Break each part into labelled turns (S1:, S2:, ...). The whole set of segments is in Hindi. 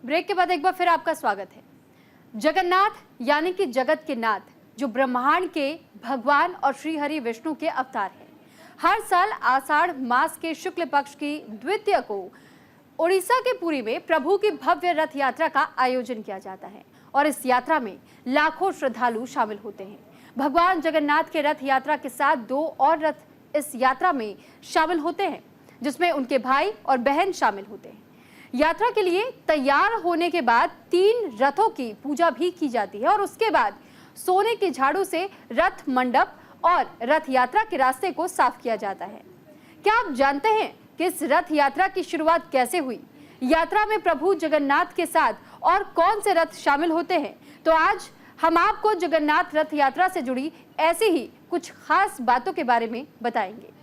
S1: ब्रेक के बाद एक बार फिर आपका स्वागत है। जगन्नाथ यानी कि जगत के नाथ, जो ब्रह्मांड के भगवान और श्री हरि विष्णु के अवतार हैं। हर साल आषाढ़ मास के शुक्ल पक्ष की द्वितीया को उड़ीसा के पुरी में प्रभु की भव्य रथ यात्रा का आयोजन किया जाता है और इस यात्रा में लाखों श्रद्धालु शामिल होते हैं। भगवान जगन्नाथ के रथ यात्रा के साथ 2 और रथ इस यात्रा में शामिल होते हैं, जिसमें उनके भाई और बहन शामिल होते हैं। यात्रा के लिए तैयार होने के बाद 3 रथों की पूजा भी की जाती है और उसके बाद सोने के झाड़ू से रथ मंडप और रथ यात्रा के रास्ते को साफ किया जाता है। क्या आप जानते हैं कि इस रथ यात्रा की शुरुआत कैसे हुई? यात्रा में प्रभु जगन्नाथ के साथ और कौन से रथ शामिल होते हैं? तो आज हम आपको जगन्नाथ रथ यात्रा से जुड़ी ऐसी ही कुछ खास बातों के बारे में बताएंगे।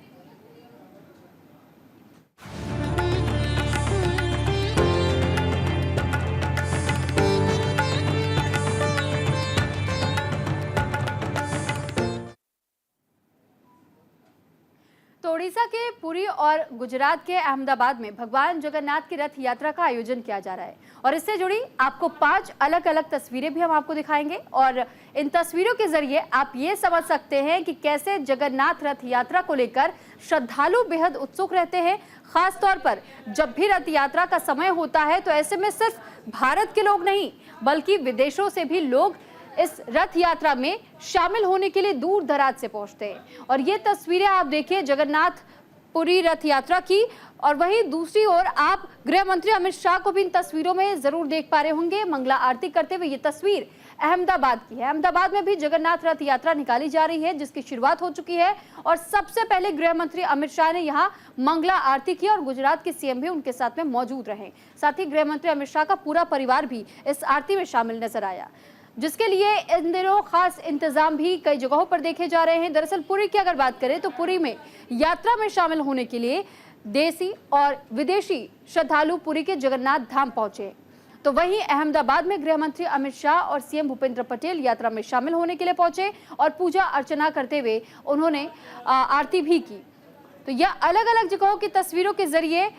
S1: तो उड़ीसा के पुरी और गुजरात के अहमदाबाद में भगवान जगन्नाथ की रथ यात्रा का आयोजन किया जा रहा है और इससे जुड़ी आपको 5 अलग अलग तस्वीरें भी हम आपको दिखाएंगे और इन तस्वीरों के जरिए आप ये समझ सकते हैं कि कैसे जगन्नाथ रथ यात्रा को लेकर श्रद्धालु बेहद उत्सुक रहते हैं। खास तौर पर जब भी रथ यात्रा का समय होता है तो ऐसे में सिर्फ भारत के लोग नहीं बल्कि विदेशों से भी लोग इस रथ यात्रा में शामिल होने के लिए दूर दराज से पहुंचते हैं। और ये तस्वीरें आप देखिए जगन्नाथ पुरी रथ यात्रा की, और वहीं दूसरी ओर आप गृह मंत्री अमित शाह को भी इन तस्वीरों में जरूर देख पा रहे होंगे मंगला आरती करते हुए। ये तस्वीर अहमदाबाद की है। अहमदाबाद में भी जगन्नाथ रथ यात्रा निकाली जा रही है जिसकी शुरुआत हो चुकी है और सबसे पहले गृह मंत्री अमित शाह ने यहाँ मंगला आरती की और गुजरात के सीएम भी उनके साथ में मौजूद रहे। साथ ही गृह मंत्री अमित शाह का पूरा परिवार भी इस आरती में शामिल नजर आया, जिसके लिए इन दिनों खास इंतजाम भी कई जगहों पर देखे जा रहे हैं। दरअसल पुरी की अगर बात करें तो पुरी में यात्रा में शामिल होने के लिए देसी और विदेशी श्रद्धालु पुरी के जगन्नाथ धाम पहुंचे। तो वहीं अहमदाबाद में गृह मंत्री अमित शाह और सीएम भूपेंद्र पटेल यात्रा में शामिल होने के लिए पहुंचे और पूजा अर्चना करते हुए उन्होंने आरती भी की। तो यह अलग अलग जगहों की तस्वीरों के जरिए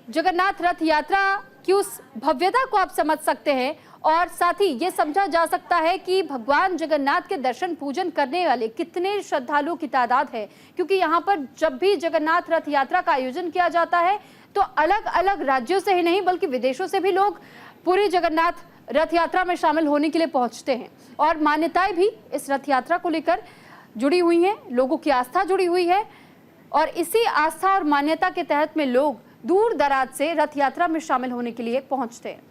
S1: जगन्नाथ रथ यात्रा की उस भव्यता को आप समझ सकते हैं और साथ ही ये समझा जा सकता है कि भगवान जगन्नाथ के दर्शन पूजन करने वाले कितने श्रद्धालुओं की तादाद है, क्योंकि यहाँ पर जब भी जगन्नाथ रथ यात्रा का आयोजन किया जाता है तो अलग अलग राज्यों से ही नहीं बल्कि विदेशों से भी लोग पूरी जगन्नाथ रथ यात्रा में शामिल होने के लिए पहुंचते हैं और मान्यताएं भी इस रथ यात्रा को लेकर जुड़ी हुई हैं, लोगों की आस्था जुड़ी हुई है और इसी आस्था और मान्यता के तहत में लोग दूर दराज से रथ यात्रा में शामिल होने के लिए पहुंचते हैं।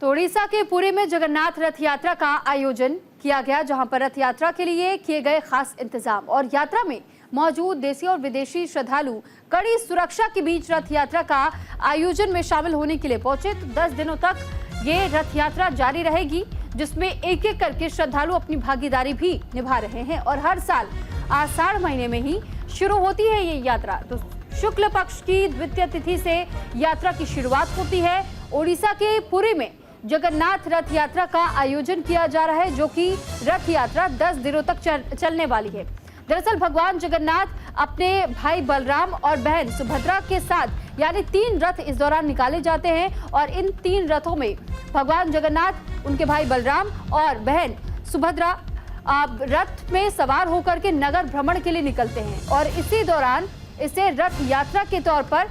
S1: तो उड़ीसा के पुरी में जगन्नाथ रथ यात्रा का आयोजन किया गया, जहां पर रथ यात्रा के लिए किए गए खास इंतजाम और यात्रा में मौजूद देसी और विदेशी श्रद्धालु कड़ी सुरक्षा के बीच रथ यात्रा का आयोजन में शामिल होने के लिए पहुंचे। तो 10 दिनों तक ये रथ यात्रा जारी रहेगी, जिसमें एक एक करके श्रद्धालु अपनी भागीदारी भी निभा रहे हैं और हर साल आषाढ़ महीने में ही शुरू होती है ये यात्रा। तो शुक्ल पक्ष की द्वितीय तिथि से यात्रा की शुरुआत होती है। उड़ीसा के पुरी में जगन्नाथ रथ यात्रा का आयोजन किया जा रहा है, जो कि रथ यात्रा 10 दिनों तक चलने वाली है। दरअसल भगवान जगन्नाथ अपने भाई बलराम और बहन सुभद्रा के साथ यानी 3 रथ इस दौरान निकाले जाते हैं और इन 3 रथों में भगवान जगन्नाथ, उनके भाई बलराम और बहन सुभद्रा रथ में सवार होकर के नगर भ्रमण के लिए निकलते हैं और इसी दौरान इसे रथ यात्रा के तौर पर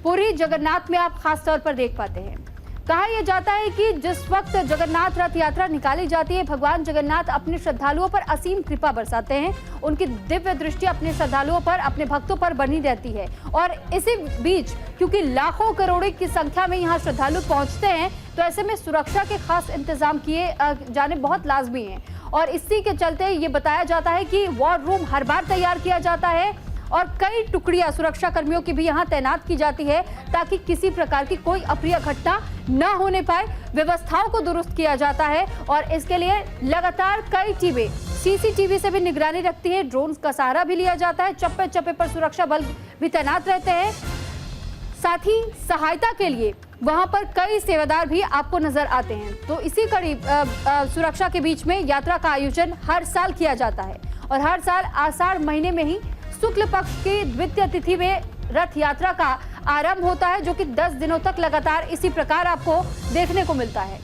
S1: पुरी जगन्नाथ में आप खास तौर पर देख पाते हैं। कहा यह जाता है कि जिस वक्त जगन्नाथ रथ यात्रा निकाली जाती है, भगवान जगन्नाथ अपने श्रद्धालुओं पर असीम कृपा बरसाते हैं। उनकी दिव्य दृष्टि अपने श्रद्धालुओं पर, अपने भक्तों पर बनी रहती है और इसी बीच क्योंकि लाखों करोड़ों की संख्या में यहाँ श्रद्धालु पहुंचते हैं, तो ऐसे में सुरक्षा के खास इंतजाम किए जाने बहुत लाजमी हैं और इसी के चलते ये बताया जाता है कि वॉर रूम हर बार तैयार किया जाता है और कई टुकड़ियां सुरक्षा कर्मियों की भी यहां तैनात की जाती है ताकि किसी प्रकार की कोई अप्रिय घटना न होने पाए। व्यवस्थाओं को दुरुस्त किया जाता है और इसके लिए लगातार कई टीमें सीसीटीवी से भी निगरानी रखती है, ड्रोन का सहारा भी लिया जाता है, चप्पे चप्पे पर सुरक्षा बल भी तैनात रहते हैं। साथ ही सहायता के लिए वहां पर कई सेवादार भी आपको नजर आते हैं। तो इसी कड़ी सुरक्षा के बीच में यात्रा का आयोजन हर साल किया जाता है और हर साल आषाढ़ महीने में ही शुक्ल पक्ष की द्वितीय तिथि में रथ यात्रा का आरंभ होता है, जो कि 10 दिनों तक लगातार इसी प्रकार आपको देखने को मिलता है।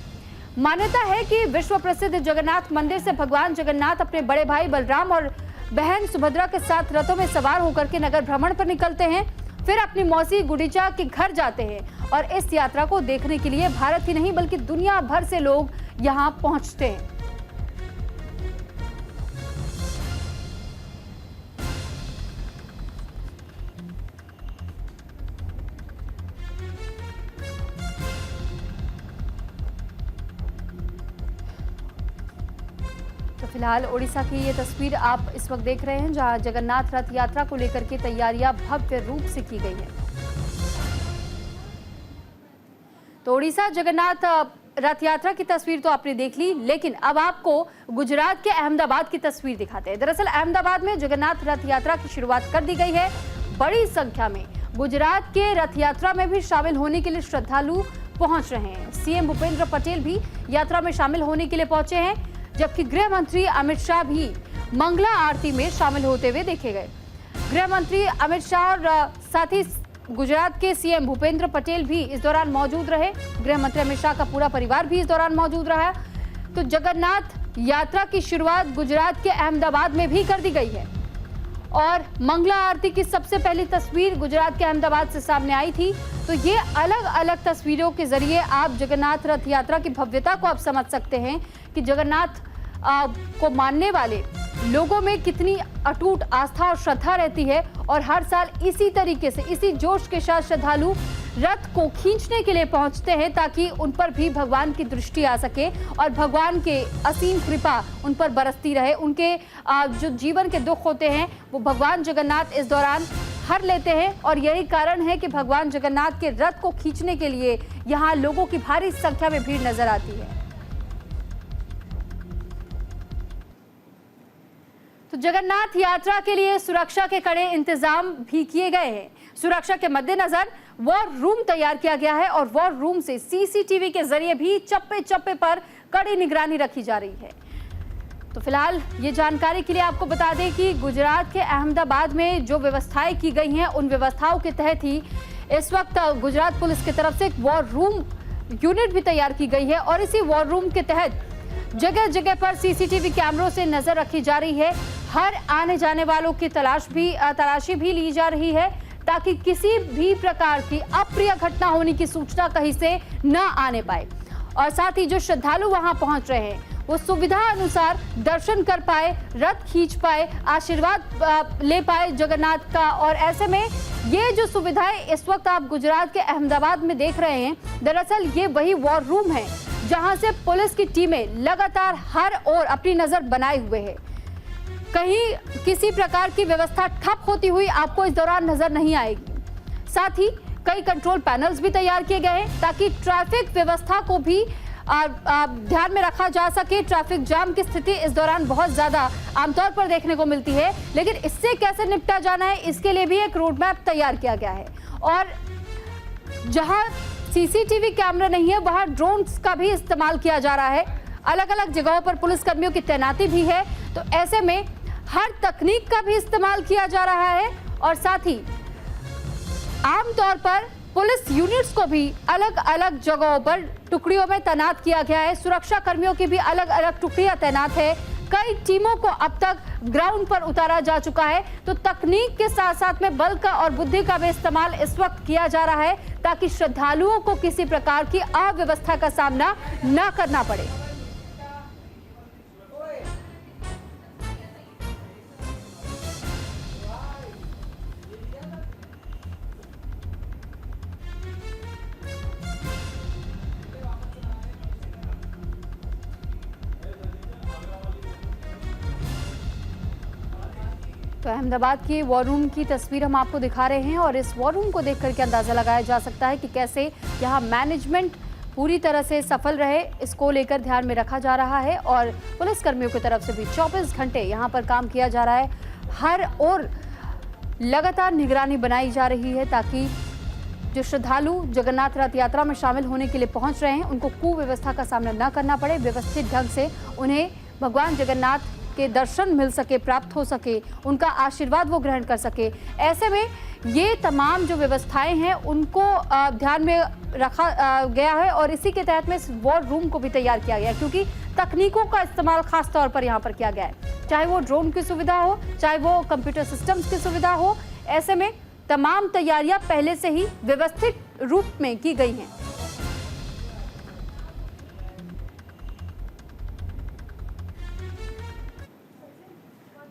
S1: मान्यता है कि विश्व प्रसिद्ध जगन्नाथ मंदिर से भगवान जगन्नाथ अपने बड़े भाई बलराम और बहन सुभद्रा के साथ रथों में सवार होकर के नगर भ्रमण पर निकलते हैं, फिर अपनी मौसी गुंडीचा के घर जाते हैं और इस यात्रा को देखने के लिए भारत ही नहीं बल्कि दुनिया भर से लोग यहां पहुंचते हैं। तो फिलहाल ओडिशा की ये तस्वीर आप इस वक्त देख रहे हैं, जहां जगन्नाथ रथ यात्रा को लेकर के तैयारियां भव्य रूप से की गई है। तो ओडिशा जगन्नाथ रथ यात्रा की तस्वीर तो आपने देख ली, लेकिन अब आपको गुजरात के अहमदाबाद की तस्वीर दिखाते हैं। दरअसल अहमदाबाद में जगन्नाथ रथ यात्रा की शुरुआत कर दी गई है। बड़ी संख्या में गुजरात के रथ यात्रा में भी शामिल होने के लिए श्रद्धालु पहुंच रहे हैं। सीएम भूपेंद्र पटेल भी यात्रा में शामिल होने के लिए पहुंचे हैं, जबकि गृह मंत्री अमित शाह भी मंगला आरती में शामिल होते हुए देखे गए। गृह मंत्री अमित शाह और साथ ही गुजरात के सीएम भूपेंद्र पटेल भी इस दौरान मौजूद रहे। गृह मंत्री अमित शाह का पूरा परिवार भी इस दौरान मौजूद रहा। तो जगन्नाथ यात्रा की शुरुआत गुजरात के अहमदाबाद में भी कर दी गई है और मंगला आरती की सबसे पहली तस्वीर गुजरात के अहमदाबाद से सामने आई थी। तो ये अलग अलग तस्वीरों के जरिए आप जगन्नाथ रथ यात्रा की भव्यता को आप समझ सकते हैं कि जगन्नाथ को मानने वाले लोगों में कितनी अटूट आस्था और श्रद्धा रहती है और हर साल इसी तरीके से इसी जोश के साथ श्रद्धालु रथ को खींचने के लिए पहुंचते हैं, ताकि उन पर भी भगवान की दृष्टि आ सके और भगवान के असीम कृपा उन पर बरसती रहे। उनके जो जीवन के दुख होते हैं वो भगवान जगन्नाथ इस दौरान हर लेते हैं और यही कारण है कि भगवान जगन्नाथ के रथ को खींचने के लिए यहाँ लोगों की भारी संख्या में भीड़ नजर आती है। तो जगन्नाथ यात्रा के लिए सुरक्षा के कड़े इंतजाम भी किए गए हैं। सुरक्षा के मद्देनजर वॉर रूम तैयार किया गया है और वॉर रूम से सीसीटीवी के जरिए भी चप्पे चप्पे पर कड़ी निगरानी रखी जा रही है। तो फिलहाल ये जानकारी के लिए आपको बता दें कि गुजरात के अहमदाबाद में जो व्यवस्थाएं की गई हैं उन व्यवस्थाओं के तहत ही इस वक्त गुजरात पुलिस की तरफ से एक वॉर रूम यूनिट भी तैयार की गई है और इसी वॉर रूम के तहत जगह जगह पर सीसीटीवी कैमरों से नजर रखी जा रही है। हर आने जाने वालों की तलाशी भी ली जा रही है, ताकि किसी भी प्रकार की अप्रिय घटना होने की सूचना कहीं से न आने पाए और साथ ही जो श्रद्धालु वहां पहुंच रहे हैं वो सुविधा अनुसार दर्शन कर पाए, रथ खींच पाए, आशीर्वाद ले पाए जगन्नाथ का। और ऐसे में ये जो सुविधाएं इस वक्त आप गुजरात के अहमदाबाद में देख रहे हैं, दरअसल ये वही वॉर रूम है जहां से पुलिस की टीमें लगातार हर ओर अपनी नजर बनाए हुए है। कहीं किसी प्रकार की व्यवस्था ठप होती हुई आपको इस दौरान नजर नहीं आएगी। साथ ही कई कंट्रोल पैनल्स भी तैयार किए गए हैं ताकि ट्रैफिक व्यवस्था को भी ध्यान में रखा जा सके। ट्रैफिक जाम की स्थिति इस दौरान बहुत ज्यादा आमतौर पर देखने को मिलती है, लेकिन इससे कैसे निपटा जाना है इसके लिए भी एक रोड मैप तैयार किया गया है। और जहां सीसीटीवी कैमरा नहीं है वहां ड्रोन्स का भी इस्तेमाल किया जा रहा है। अलग अलग जगहों पर पुलिसकर्मियों की तैनाती भी है। तो ऐसे में हर तकनीक का भी इस्तेमाल किया जा रहा है और साथ ही आमतौर पर पुलिस यूनिट्स को भी अलग अलग जगहों पर टुकड़ियों में तैनात किया गया है। सुरक्षा कर्मियों की भी अलग अलग टुकड़ियां तैनात है। कई टीमों को अब तक ग्राउंड पर उतारा जा चुका है। तो तकनीक के साथ साथ में बल का और बुद्धि का भी इस्तेमाल इस वक्त किया जा रहा है ताकि श्रद्धालुओं को किसी प्रकार की अव्यवस्था का सामना न करना पड़े। तो अहमदाबाद की वॉर रूम की तस्वीर हम आपको दिखा रहे हैं और इस वॉर रूम को देख करके अंदाजा लगाया जा सकता है कि कैसे यहाँ मैनेजमेंट पूरी तरह से सफल रहे, इसको लेकर ध्यान में रखा जा रहा है और पुलिसकर्मियों की तरफ से भी 24 घंटे यहाँ पर काम किया जा रहा है। हर ओर लगातार निगरानी बनाई जा रही है ताकि जो श्रद्धालु जगन्नाथ रथ यात्रा में शामिल होने के लिए पहुंच रहे हैं उनको कुव्यवस्था का सामना न करना पड़े। व्यवस्थित ढंग से उन्हें भगवान जगन्नाथ के दर्शन मिल सके, प्राप्त हो सके, उनका आशीर्वाद वो ग्रहण कर सके। ऐसे में ये तमाम जो व्यवस्थाएं हैं उनको ध्यान में रखा गया है और इसी के तहत में इस वॉर रूम को भी तैयार किया गया है, क्योंकि तकनीकों का इस्तेमाल खास तौर पर यहाँ पर किया गया है, चाहे वो ड्रोन की सुविधा हो, चाहे वो कंप्यूटर सिस्टम्स की सुविधा हो। ऐसे में तमाम तैयारियां पहले से ही व्यवस्थित रूप में की गई हैं।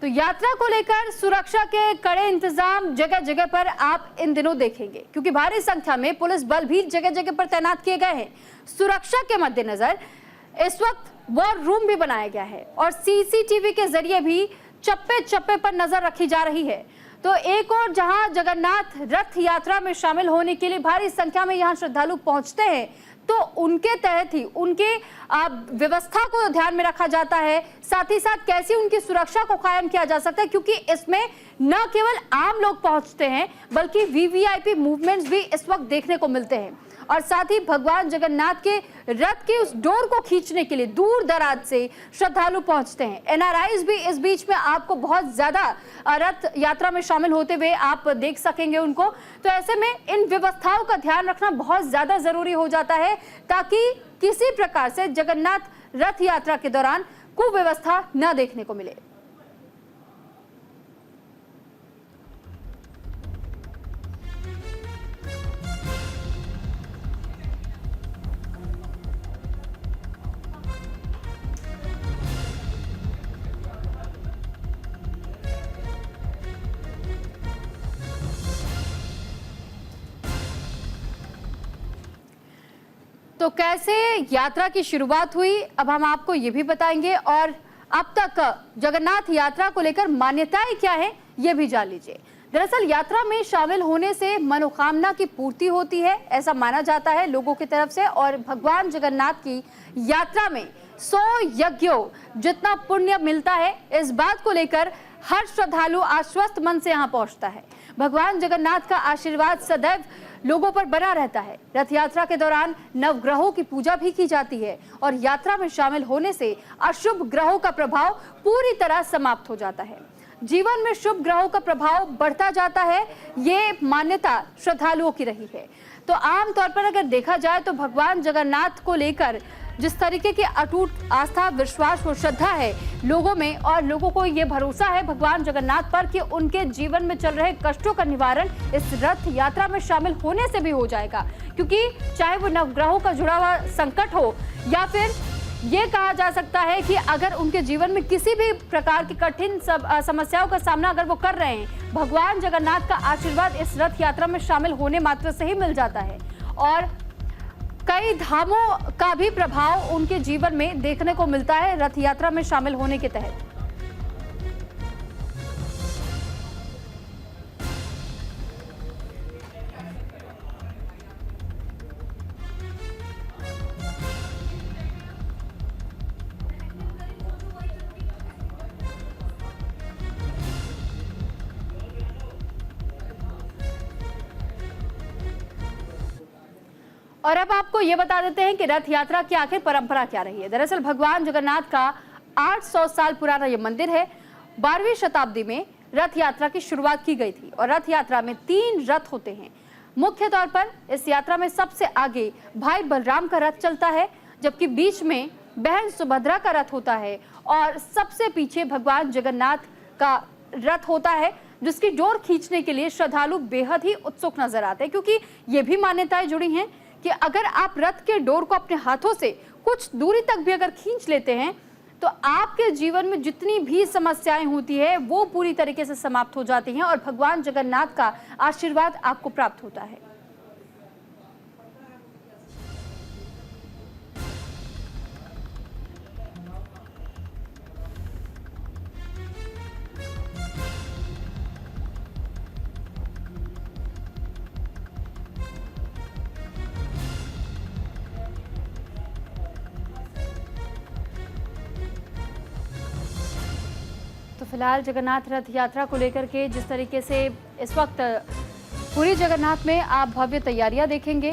S1: तो यात्रा को लेकर सुरक्षा के कड़े इंतजाम जगह जगह पर आप इन दिनों देखेंगे, क्योंकि भारी संख्या में पुलिस बल भी जगह जगह पर तैनात किए गए हैं। सुरक्षा के मद्देनजर इस वक्त वॉर रूम भी बनाया गया है और सीसीटीवी के जरिए भी चप्पे चप्पे पर नजर रखी जा रही है। तो एक और जहां जगन्नाथ रथ यात्रा में शामिल होने के लिए भारी संख्या में यहां श्रद्धालु पहुंचते हैं, तो उनके तहत ही उनके व्यवस्था को ध्यान में रखा जाता है, साथ ही साथ कैसे उनकी सुरक्षा को कायम किया जा सकता है, क्योंकि इसमें न केवल आम लोग पहुंचते हैं बल्कि वीवीआईपी मूवमेंट्स भी इस वक्त देखने को मिलते हैं। और साथ ही भगवान जगन्नाथ के रथ के उस डोर को खींचने के लिए दूर दराज से श्रद्धालु पहुंचते हैं। एनआरआईज भी इस बीच में आपको बहुत ज्यादा रथ यात्रा में शामिल होते हुए आप देख सकेंगे उनको। तो ऐसे में इन व्यवस्थाओं का ध्यान रखना बहुत ज्यादा जरूरी हो जाता है, ताकि किसी प्रकार से जगन्नाथ रथ यात्रा के दौरान कुव्यवस्था न देखने को मिले। तो कैसे यात्रा की शुरुआत हुई, अब हम आपको ये भी बताएंगे, और अब तक जगन्नाथ यात्रा को लेकर मान्यताएं क्या है ये भी जान लीजिए। दरअसल यात्रा में शामिल होने से मनोकामना की पूर्ति होती है, ऐसा माना जाता है लोगों की तरफ से। और भगवान जगन्नाथ की यात्रा में 100 यज्ञों जितना पुण्य मिलता है, इस बात को लेकर हर श्रद्धालु आश्वस्त मन से यहाँ पहुंचता है। भगवान जगन्नाथ का आशीर्वाद सदैव लोगों पर बना रहता है। रथ यात्रा के दौरान नवग्रहों की पूजा भी की जाती है और यात्रा में शामिल होने से अशुभ ग्रहों का प्रभाव पूरी तरह समाप्त हो जाता है। जीवन में शुभ ग्रहों का प्रभाव बढ़ता जाता है, ये मान्यता श्रद्धालुओं की रही है। तो आमतौर पर अगर देखा जाए तो भगवान जगन्नाथ को लेकर जिस तरीके की अटूट आस्था, विश्वास और श्रद्धा है लोगों में, और लोगों को ये भरोसा है भगवान जगन्नाथ पर कि उनके जीवन में चल रहे कष्टों का निवारण इस रथ यात्रा में शामिल होने से भी हो जाएगा। क्योंकि चाहे वो नवग्रहों का जुड़ा हुआ संकट हो, या फिर ये कहा जा सकता है कि अगर उनके जीवन में किसी भी प्रकार की कठिन समस्याओं का सामना अगर वो कर रहे हैं, भगवान जगन्नाथ का आशीर्वाद इस रथ यात्रा में शामिल होने मात्र से ही मिल जाता है। और कई धामों का भी प्रभाव उनके जीवन में देखने को मिलता है रथ यात्रा में शामिल होने के तहत। और अब आपको ये बता देते हैं कि रथ यात्रा की आखिर परंपरा क्या रही है। दरअसल भगवान जगन्नाथ का 800 साल पुराना ये मंदिर है। 12वीं शताब्दी में रथ यात्रा की शुरुआत की गई थी और रथ यात्रा में 3 रथ होते हैं। मुख्य तौर पर इस यात्रा में सबसे आगे भाई बलराम का रथ चलता है, जबकि बीच में बहन सुभद्रा का रथ होता है और सबसे पीछे भगवान जगन्नाथ का रथ होता है, जिसकी डोर खींचने के लिए श्रद्धालु बेहद ही उत्सुक नजर आते हैं। क्योंकि ये भी मान्यताएं जुड़ी हैं कि अगर आप रथ के डोर को अपने हाथों से कुछ दूरी तक भी अगर खींच लेते हैं तो आपके जीवन में जितनी भी समस्याएं होती है वो पूरी तरीके से समाप्त हो जाती हैं और भगवान जगन्नाथ का आशीर्वाद आपको प्राप्त होता है। तो फिलहाल जगन्नाथ रथ यात्रा को लेकर के जिस तरीके से इस वक्त पूरी जगन्नाथ में आप भव्य तैयारियां देखेंगे।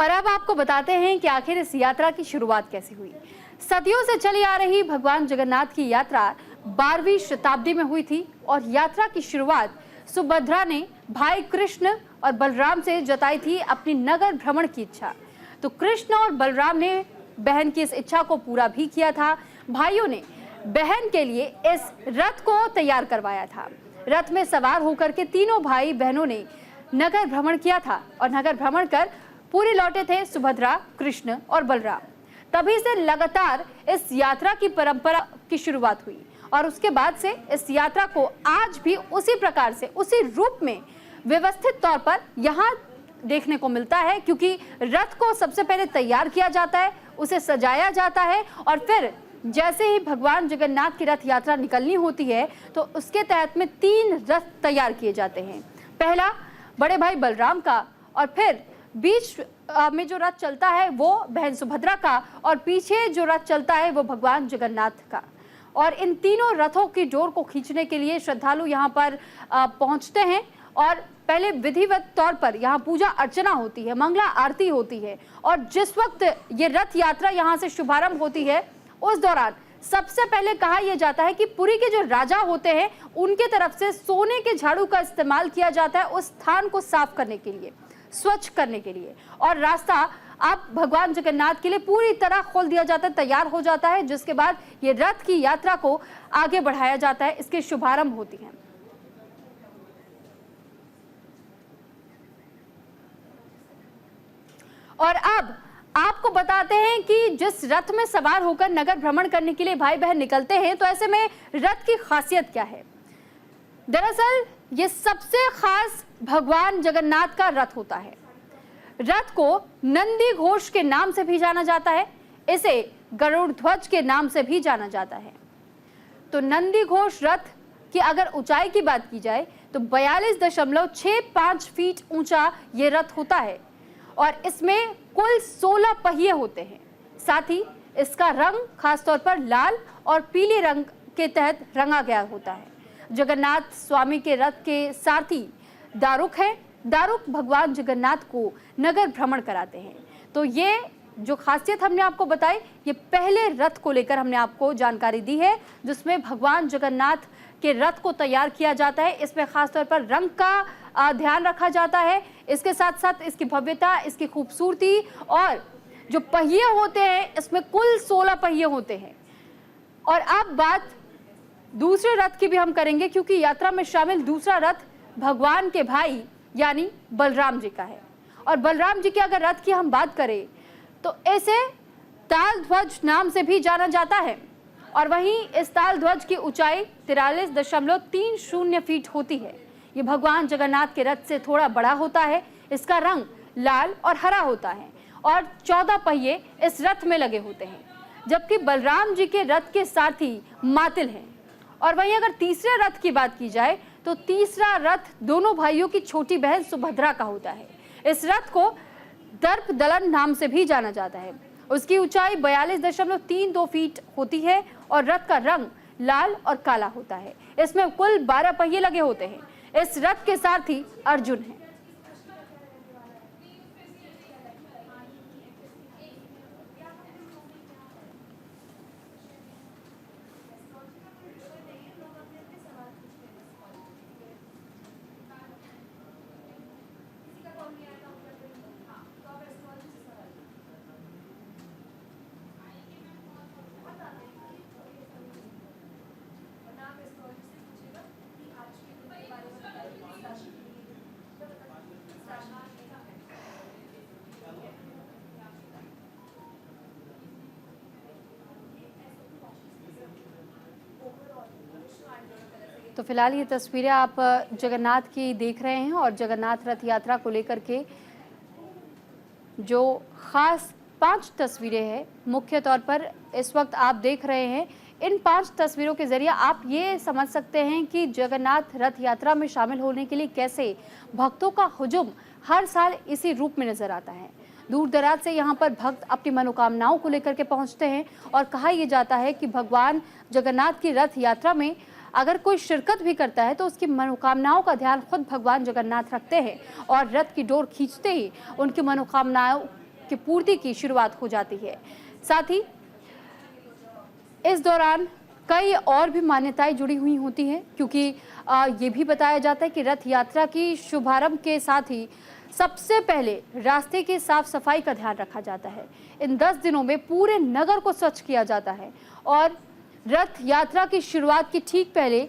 S1: और अब आपको बताते हैं कि आखिर इस यात्रा की शुरुआत कैसे हुई। सदियों से चली आ रही भगवान जगन्नाथ की यात्रा 12वीं शताब्दी में हुई थी और यात्रा की शुरुआत सुभद्रा ने भाई कृष्ण और बलराम से जताई थी अपनी नगर भ्रमण की इच्छा। तो कृष्ण और बलराम ने बहन की इस इच्छा को पूरा भी किया था। भाइयों ने बहन के लिए इस रथ को तैयार करवाया था। रथ में सवार होकर के तीनों भाई बहनों ने नगर भ्रमण किया था और नगर भ्रमण कर पूरी लौटे थे सुभद्रा, कृष्ण और बलराम। तभी से लगातार इस यात्रा की परंपरा की शुरुआत हुई और उसके बाद से इस यात्रा को आज भी उसी प्रकार से, उसी रूप में व्यवस्थित तौर पर यहाँ देखने को मिलता है, क्योंकि रथ को सबसे पहले तैयार किया जाता है, उसे सजाया जाता है और फिर जैसे ही भगवान जगन्नाथ की रथ यात्रा निकलनी होती है तो उसके तहत में 3 रथ तैयार किए जाते हैं। पहला बड़े भाई बलराम का और फिर बीच में जो रथ चलता है वो बहन सुभद्रा का और पीछे जो रथ चलता है वो भगवान जगन्नाथ का। और इन तीनों रथों की डोर को खींचने के लिए श्रद्धालु यहाँ पर पहुँचते हैं और पहले विधिवत तौर पर यहाँ पूजा अर्चना होती है, मंगला आरती होती है और जिस वक्त ये रथ यात्रा यहाँ से शुभारंभ होती है उस दौरान सबसे पहले कहा यह जाता है कि पुरी के जो राजा होते हैं उनके तरफ से सोने के झाड़ू का इस्तेमाल किया जाता है उस स्थान को साफ करने के लिए, स्वच्छ करने के लिए, और रास्ता अब भगवान जगन्नाथ के लिए पूरी तरह खोल दिया जाता है, तैयार हो जाता है, जिसके बाद ये रथ की यात्रा को आगे बढ़ाया जाता है, इसके शुभारंभ होती है। और अब आपको बताते हैं कि जिस रथ में सवार होकर नगर भ्रमण करने के लिए भाई बहन निकलते हैं तो ऐसे में रथ की खासियत क्या है। दरअसल ये सबसे खास भगवान जगन्नाथ का रथ होता है। रथ को नंदी घोष के नाम से भी जाना जाता है, इसे गरुड़ ध्वज के नाम से भी जाना जाता है। तो नंदी घोष रथ की अगर ऊंचाई की बात की जाए तो 42.65 फीट ऊंचा ये रथ होता है और इसमें कुल 16 पहिए होते हैं। साथ ही इसका रंग खासतौर पर लाल और पीले रंग के तहत रंगा गया होता है। जगन्नाथ स्वामी के रथ के सारथी दारुक है। दारुक भगवान जगन्नाथ को नगर भ्रमण कराते हैं। तो ये जो खासियत हमने आपको बताई, ये पहले रथ को लेकर हमने आपको जानकारी दी है जिसमें भगवान जगन्नाथ के रथ को तैयार किया जाता है। इसमें खासतौर पर रंग का ध्यान रखा जाता है, इसके साथ साथ इसकी भव्यता, इसकी खूबसूरती और जो पहिए होते हैं इसमें कुल 16 पहिए होते हैं। और अब बात दूसरे रथ की भी हम करेंगे क्योंकि यात्रा में शामिल दूसरा रथ भगवान के भाई यानी बलराम जी का है। और बलराम जी के अगर रथ की हम बात करें तो इसे ताल ध्वज नाम से भी जाना जाता है और वहीं इस ताल ध्वज की ऊंचाई 43.30 फीट होती है। ये भगवान जगन्नाथ के रथ से थोड़ा बड़ा होता है। इसका रंग लाल और हरा होता है और 14 पहिए इस रथ में लगे होते हैं, जबकि बलराम जी के रथ के सारथी मातिल हैं। और वहीं अगर तीसरे रथ की बात की जाए तो तीसरा रथ दोनों भाइयों की छोटी बहन सुभद्रा का होता है। इस रथ को दर्प दलन नाम से भी जाना जाता है। उसकी ऊंचाई 42.32 फीट होती है और रथ का रंग लाल और काला होता है। इसमें कुल 12 पहिए लगे होते हैं। इस रथ के सारथी अर्जुन हैं। तो फिलहाल ये तस्वीरें आप जगन्नाथ की देख रहे हैं और जगन्नाथ रथ यात्रा को लेकर के जो खास 5 तस्वीरें हैं मुख्य तौर पर इस वक्त आप देख रहे हैं। इन 5 तस्वीरों के जरिए आप ये समझ सकते हैं कि जगन्नाथ रथ यात्रा में शामिल होने के लिए कैसे भक्तों का हुजूम हर साल इसी रूप में नजर आता है। दूर दराज से यहाँ पर भक्त अपनी मनोकामनाओं को लेकर के पहुँचते हैं और कहा यह जाता है कि भगवान जगन्नाथ की रथ यात्रा में अगर कोई शिरकत भी करता है तो उसकी मनोकामनाओं का ध्यान खुद भगवान जगन्नाथ रखते हैं और रथ की डोर खींचते ही उनकी मनोकामनाओं की पूर्ति की शुरुआत हो जाती है। साथ ही इस दौरान कई और भी मान्यताएं जुड़ी हुई होती हैं, क्योंकि ये भी बताया जाता है कि रथ यात्रा की शुभारंभ के साथ ही सबसे पहले रास्ते की साफ सफाई का ध्यान रखा जाता है। इन 10 दिनों में पूरे नगर को स्वच्छ किया जाता है और रथ यात्रा की शुरुआत के ठीक पहले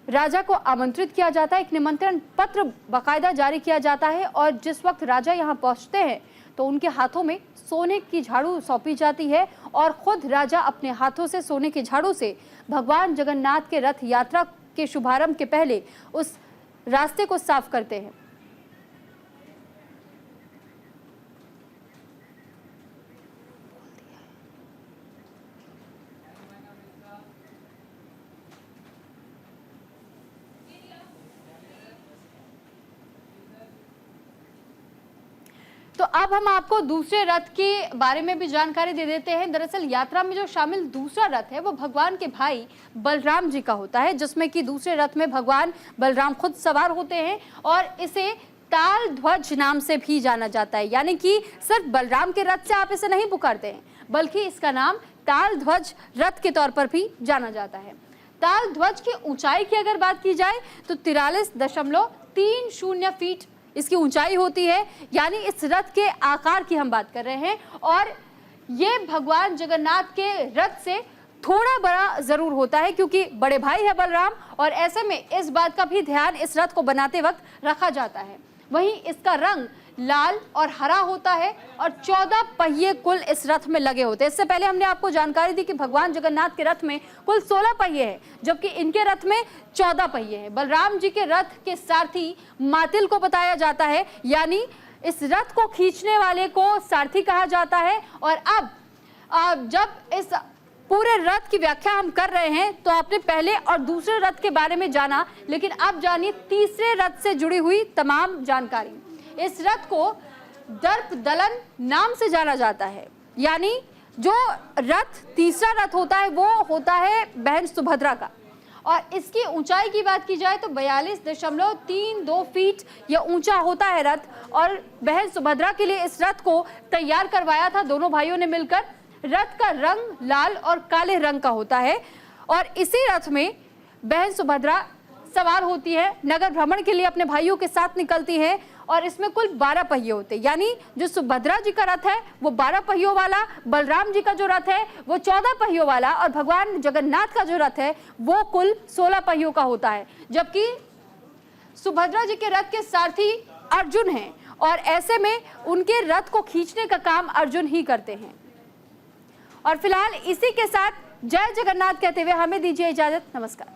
S1: राजा को आमंत्रित किया जाता है। एक निमंत्रण पत्र बाकायदा जारी किया जाता है और जिस वक्त राजा यहाँ पहुँचते हैं तो उनके हाथों में सोने की झाड़ू सौंपी जाती है और खुद राजा अपने हाथों से सोने के झाड़ू से भगवान जगन्नाथ के रथ यात्रा के शुभारंभ के पहले उस रास्ते को साफ करते हैं। तो अब हम आपको दूसरे रथ के बारे में भी जानकारी दे देते हैं। दरअसल यात्रा में जो शामिल दूसरा रथ है वो भगवान के भाई बलराम जी का होता है, जिसमें कि दूसरे रथ में भगवान बलराम खुद सवार होते हैं और इसे ताल ध्वज नाम से भी जाना जाता है। यानी कि सिर्फ बलराम के रथ से आप इसे नहीं पुकारते हैं, बल्कि इसका नाम ताल ध्वज रथ के तौर पर भी जाना जाता है। ताल ध्वज की ऊंचाई की अगर बात की जाए तो 43.30 फीट इसकी ऊंचाई होती है, यानी इस रथ के आकार की हम बात कर रहे हैं। और ये भगवान जगन्नाथ के रथ से थोड़ा बड़ा जरूर होता है, क्योंकि बड़े भाई है बलराम और ऐसे में इस बात का भी ध्यान इस रथ को बनाते वक्त रखा जाता है। वहीं इसका रंग लाल और हरा होता है और 14 पहिए कुल इस रथ में लगे होते हैं। इससे पहले हमने आपको जानकारी दी कि भगवान जगन्नाथ के रथ में कुल 16 पहिए हैं, जबकि इनके रथ में 14 पहिए हैं। बलराम जी के रथ के सारथी मातिल को बताया जाता है, यानी इस रथ को खींचने वाले को सारथी कहा जाता है। और अब जब इस पूरे रथ की व्याख्या हम कर रहे हैं तो आपने पहले और दूसरे रथ के बारे में जाना, लेकिन अब जानिए तीसरे रथ से जुड़ी हुई तमाम जानकारी। इस रथ को दर्प दलन नाम से जाना जाता है, यानी जो रथ तीसरा रथ होता है वो होता है बहन सुभद्रा का। और इसकी ऊंचाई की बात की जाए तो 42.32 फीट यह ऊंचा होता है रथ। और बहन सुभद्रा के लिए इस रथ को तैयार करवाया था दोनों भाइयों ने मिलकर। रथ का रंग लाल और काले रंग का होता है और इसी रथ में बहन सुभद्रा सवार होती है, नगर भ्रमण के लिए अपने भाइयों के साथ निकलती है। और इसमें कुल 12 पहिए होते हैं, यानी जो सुभद्रा जी का रथ है वो 12 पहियों वाला, बलराम जी का जो रथ है वो 14 पहियों वाला और भगवान जगन्नाथ का जो रथ है वो कुल 16 पहियों का होता है। जबकि सुभद्रा जी के रथ के सारथी अर्जुन हैं और ऐसे में उनके रथ को खींचने का काम अर्जुन ही करते हैं। और फिलहाल इसी के साथ जय जगन्नाथ कहते हुए हमें दीजिए इजाजत। नमस्कार।